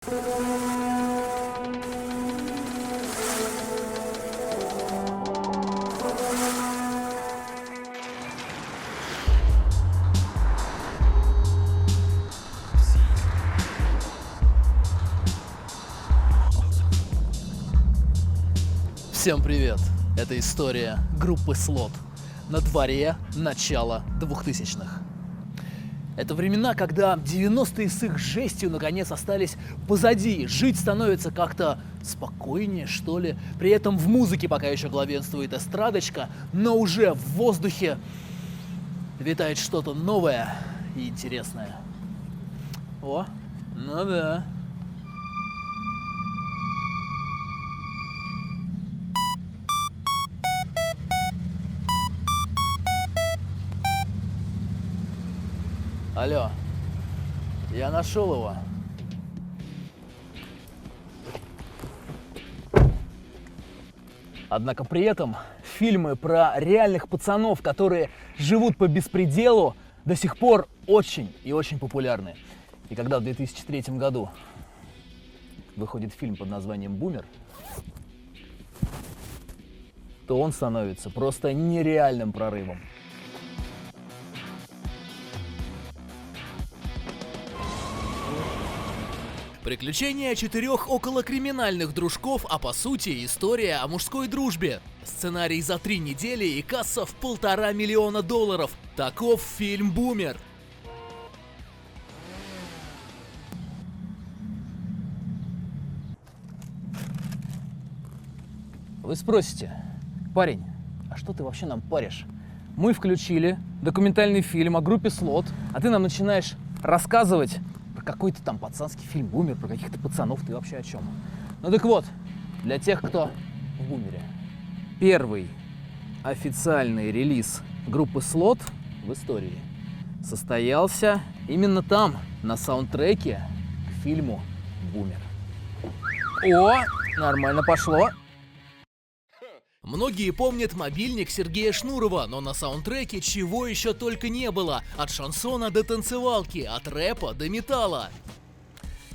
Всем привет! Это история группы Slot. На дворе начало 2000-х. Это времена, когда 90-е с их жестью наконец остались позади. Жить становится как-то спокойнее, что ли. При этом в музыке пока еще главенствует эстрадочка, но уже в воздухе витает что-то новое и интересное. О, ну да. Алло, я нашел его. Однако при этом фильмы про реальных пацанов, которые живут по беспределу, до сих пор очень и очень популярны. И когда в 2003 году выходит фильм под названием «Бумер», то он становится просто нереальным прорывом. Приключения 4 околокриминальных дружков, а по сути история о мужской дружбе. Сценарий за 3 недели и касса в $1,5 миллиона. Таков фильм «Бумер». Вы спросите: парень, а что ты вообще нам паришь? Мы включили документальный фильм о группе Slot, а ты нам начинаешь рассказывать про какой-то там пацанский фильм «Бумер», про каких-то пацанов. Ты вообще о чем? Ну так вот, для тех, кто в «Бумере». Первый официальный релиз группы Slot в истории состоялся именно там, на саундтреке к фильму «Бумер». О, нормально пошло. Многие помнят мобильник Сергея Шнурова, но на саундтреке чего еще только не было. От шансона до танцевалки, от рэпа до металла.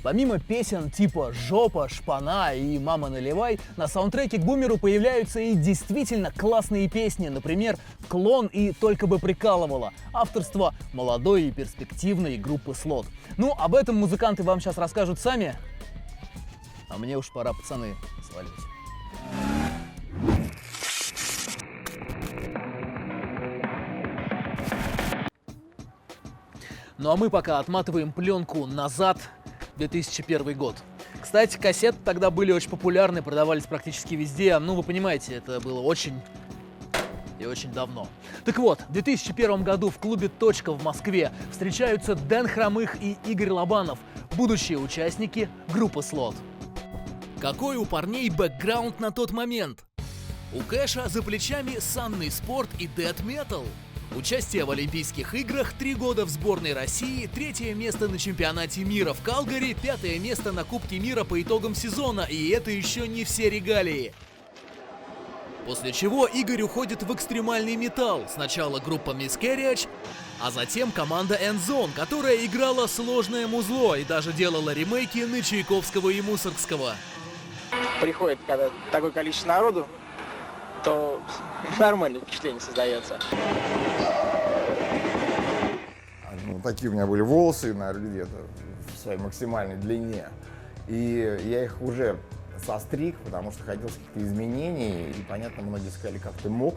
Помимо песен типа «Жопа», «Шпана» и «Мама, наливай», на саундтреке к «Бумеру» появляются и действительно классные песни, например, «Клон» и «Только бы прикалывала», авторство молодой и перспективной группы Slot. Ну, об этом музыканты вам сейчас расскажут сами, а мне уж пора, пацаны, сваливать. Ну а мы пока отматываем пленку назад, 2001 год. Кстати, кассеты тогда были очень популярны, продавались практически везде. Ну, вы понимаете, это было очень и очень давно. Так вот, в 2001 году в клубе «Точка» в Москве встречаются Дэн Хромых и Игорь Лобанов, будущие участники группы Slot. Какой у парней бэкграунд на тот момент? У Кэша за плечами санный спорт и дэт-метал. Участие в Олимпийских играх, 3 года в сборной России, 3-е место на чемпионате мира в Калгари, 5-е место на Кубке мира по итогам сезона, и это еще не все регалии. После чего Игорь уходит в экстремальный металл. Сначала группа Miscarriage, а затем команда Endzone, которая играла сложное музло и даже делала ремейки на Чайковского и Мусоргского. Приходит, когда такое количество народу, то нормальное впечатление создается. Ну, такие у меня были волосы, наверное, где-то в своей максимальной длине. И я их уже состриг, потому что хотелось каких-то изменений. И, понятно, многие сказали, как ты мог.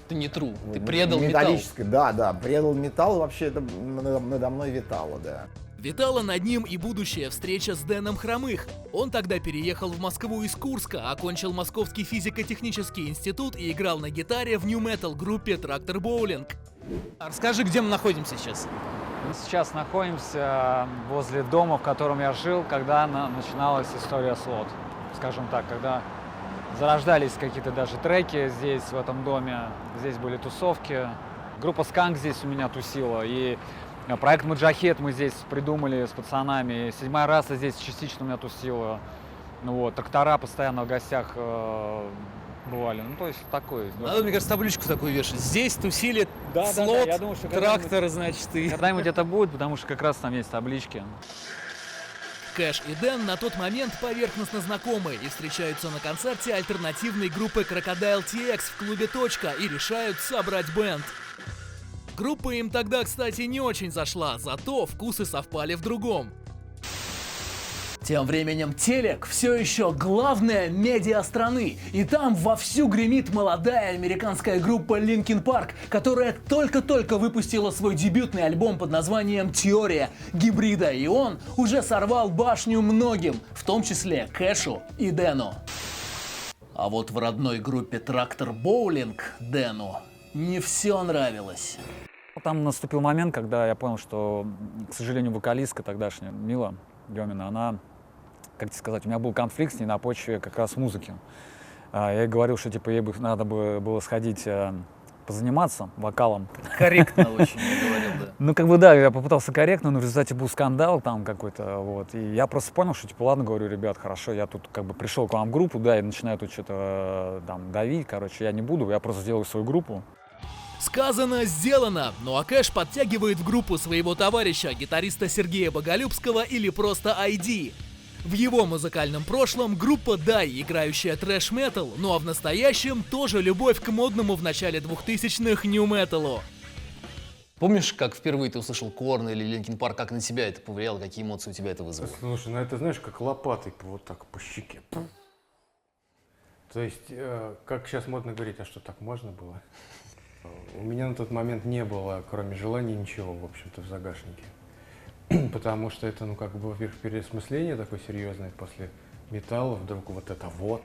Ты не тру, ты предал металл. Металлическое, да, предал металл, вообще это надо мной витало, да. Витала над ним и будущая встреча с Дэном Хромых. Он тогда переехал в Москву из Курска, окончил Московский физико-технический институт и играл на гитаре в нью-метал группе Трактор Боулинг. Расскажи, где мы находимся сейчас? Мы сейчас находимся возле дома, в котором я жил, когда начиналась история Slot. Скажем так, когда зарождались какие-то даже треки здесь, в этом доме. Здесь были тусовки. Группа Skunk здесь у меня тусила. И проект Маджахет мы здесь придумали с пацанами. 7-я раса здесь частично у меня тусила. Вот. Трактора постоянно в гостях бывали. Ну, то есть такой. Надо, мне кажется, табличку такую вешать. Здесь тусили Да, Slot, я думаю, что Трактор, значит, и... Когда-нибудь это будет, потому что как раз там есть таблички. Кэш и Дэн на тот момент поверхностно знакомы и встречаются на концерте альтернативной группы Crocodile TX в клубе «Точка» и решают собрать бэнд. Группа им тогда, кстати, не очень зашла, зато вкусы совпали в другом. Тем временем телек все еще главная медиа страны, и там вовсю гремит молодая американская группа Linkin Park, которая только-только выпустила свой дебютный альбом под названием «Теория гибрида», и он уже сорвал башню многим, в том числе Кэшу и Дэну. А вот в родной группе Tractor Bowling Дэну не все нравилось. Там наступил момент, когда я понял, что, к сожалению, вокалистка тогдашняя, Мила Демина, она, как тебе сказать, у меня был конфликт с ней на почве как раз музыки. Я ей говорил, что типа ей бы надо было сходить позаниматься вокалом. Корректно очень говорил, да. Ну, как бы, да, я попытался корректно, но в результате был скандал там какой-то, вот. И я просто понял, что, типа, ладно, говорю, ребят, хорошо, я тут как бы пришел к вам в группу, да, и начинаю тут что-то там давить, короче, я не буду, я просто сделаю свою группу. Сказано, сделано. Ну а Кэш подтягивает в группу своего товарища, гитариста Сергея Боголюбского или просто ID. В его музыкальном прошлом группа Дай, играющая трэш-метал, ну а в настоящем тоже любовь к модному в начале 2000-х нью-металу. Помнишь, как впервые ты услышал Корн или Линкин Парк, как на тебя это повлияло, какие эмоции у тебя это вызвало? Слушай, ну это знаешь, как лопатой вот так по щеке. То есть, как сейчас модно говорить, а что так можно было? У меня на тот момент не было, кроме желания, ничего, в общем-то, в загашнике. Потому что это, ну, как бы, во-первых, переосмысление такое серьезное после металла, вдруг вот это вот,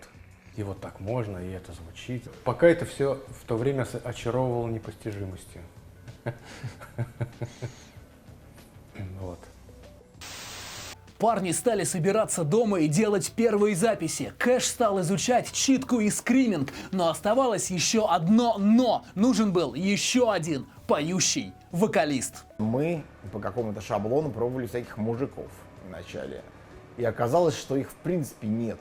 и вот так можно, и это звучит. Пока это все в то время очаровывало непостижимостью. Вот. Парни стали собираться дома и делать первые записи. Кэш стал изучать читку и скриминг, но оставалось еще одно «но». Нужен был еще один поющий вокалист. Мы по какому-то шаблону пробовали всяких мужиков вначале. И оказалось, что их в принципе нет.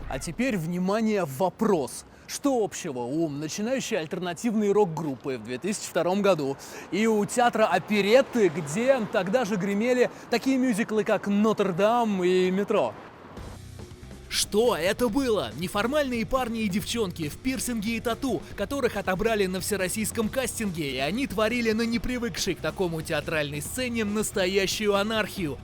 А теперь, внимание, вопрос. Что общего у начинающей альтернативной рок-группы в 2002 году и у театра оперетты, где тогда же гремели такие мюзиклы, как «Нотр-Дам» и «Метро»? Что это было? Неформальные парни и девчонки в пирсинге и тату, которых отобрали на всероссийском кастинге, и они творили на непривыкшей к такому театральной сцене настоящую анархию.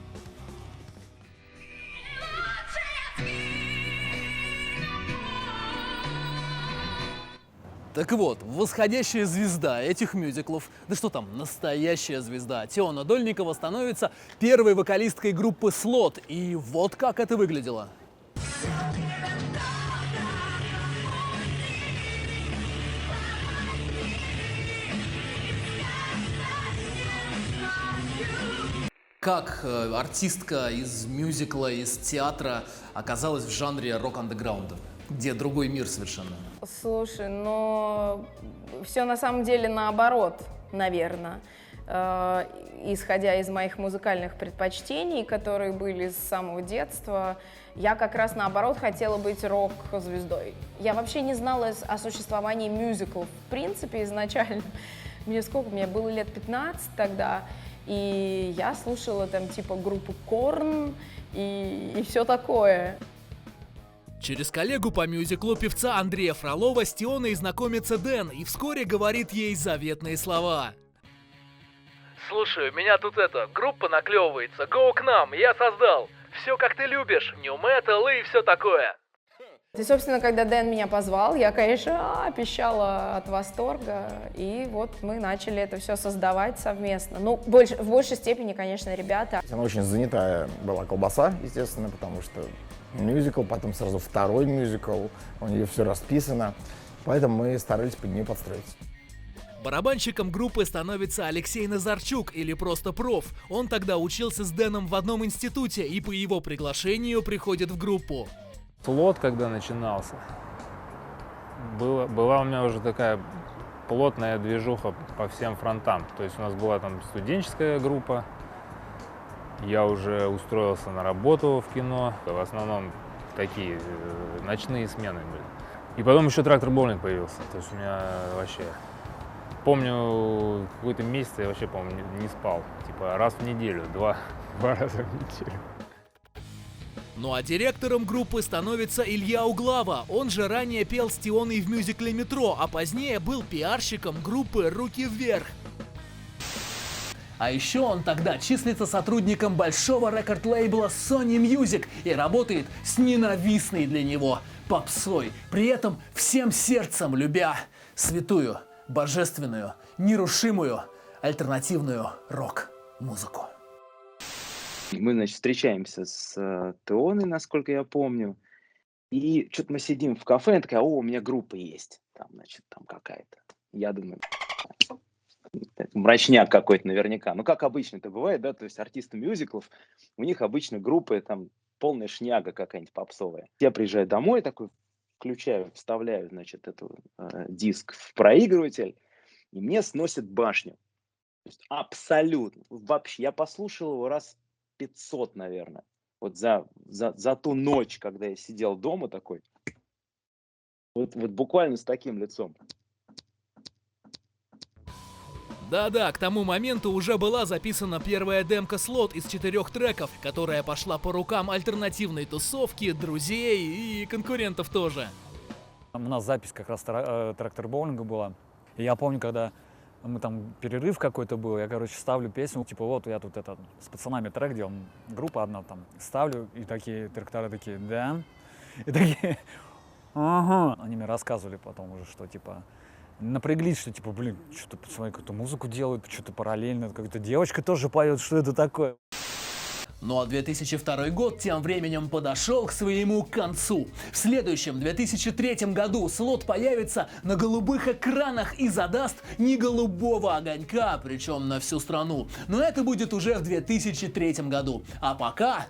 Так вот, восходящая звезда этих мюзиклов, да что там, настоящая звезда, Теона Дольникова становится первой вокалисткой группы «Слот», и вот как это выглядело. Как артистка из мюзикла, из театра оказалась в жанре рок-андеграунда, где другой мир совершенно? Слушай, но все на самом деле наоборот, наверное. Исходя из моих музыкальных предпочтений, которые были с самого детства, я как раз наоборот хотела быть рок-звездой. Я вообще не знала о существовании мюзиклов в принципе изначально. Мне было лет 15 тогда, и я слушала там типа группу Корн и все такое. Через коллегу по мюзиклу певца Андрея Фролова с Тионой знакомится Дэн и вскоре говорит ей заветные слова. Слушай, у меня тут группа наклевывается, go к нам, я создал. Все как ты любишь, нью-метал и все такое. И, собственно, когда Дэн меня позвал, я, конечно, пищала от восторга, и вот мы начали это все создавать совместно. Ну, в большей степени, конечно, ребята. Она очень занятая была колбаса, естественно, потому что мюзикл, потом сразу второй мюзикл, у нее все расписано, поэтому мы старались под нее подстроиться. Барабанщиком группы становится Алексей Назарчук или просто проф. Он тогда учился с Дэном в одном институте и по его приглашению приходит в группу. Слот, когда начинался, была у меня уже такая плотная движуха по всем фронтам. То есть у нас была там студенческая группа, я уже устроился на работу в кино. В основном такие ночные смены были. И потом еще трактор боулинг появился. То есть у меня вообще... Помню, какой-то месяц я вообще, по-моему, не спал. Типа раз в неделю, два раза в неделю. Ну а директором группы становится Илья Углава. Он же ранее пел с Тионой в мюзикле «Метро», а позднее был пиарщиком группы «Руки вверх». А еще он тогда числится сотрудником большого рекорд-лейбла Sony Music и работает с ненавистной для него попсой, при этом всем сердцем любя святую, божественную, нерушимую, альтернативную рок-музыку. Мы, значит, встречаемся с Теоной, насколько я помню, и что-то мы сидим в кафе, она такая: о, у меня группа есть, там, значит, там какая-то. Я думаю, мрачняк какой-то наверняка. Ну, как обычно это бывает, да, то есть артисты мюзиклов, у них обычно группы, там, полная шняга какая-нибудь попсовая. Я приезжаю домой, такой, включаю, вставляю, значит, диск в проигрыватель, и мне сносит башню. То есть абсолютно. Вообще, я послушал его раз 500, наверное. Вот за ту ночь, когда я сидел дома такой, вот буквально с таким лицом. Да-да, к тому моменту уже была записана первая демка «Слот» из 4 треков, которая пошла по рукам альтернативной тусовки, друзей и конкурентов тоже. У нас запись как раз трактор боулинга была. И я помню, когда мы там перерыв какой-то был, я, короче, ставлю песню, типа, вот я тут с пацанами трек делал, группа одна там, ставлю, и такие тракторы такие, да? И такие, ага. Они мне рассказывали потом уже, что, типа, напряглись, что, типа, блин, что-то пацаны какую-то музыку делают, что-то параллельно, какая-то девочка тоже поет, что это такое? Ну а 2002 год тем временем подошел к своему концу. В следующем, 2003 году, «Слот» появится на голубых экранах и задаст не голубого огонька, причем на всю страну. Но это будет уже в 2003 году. А пока...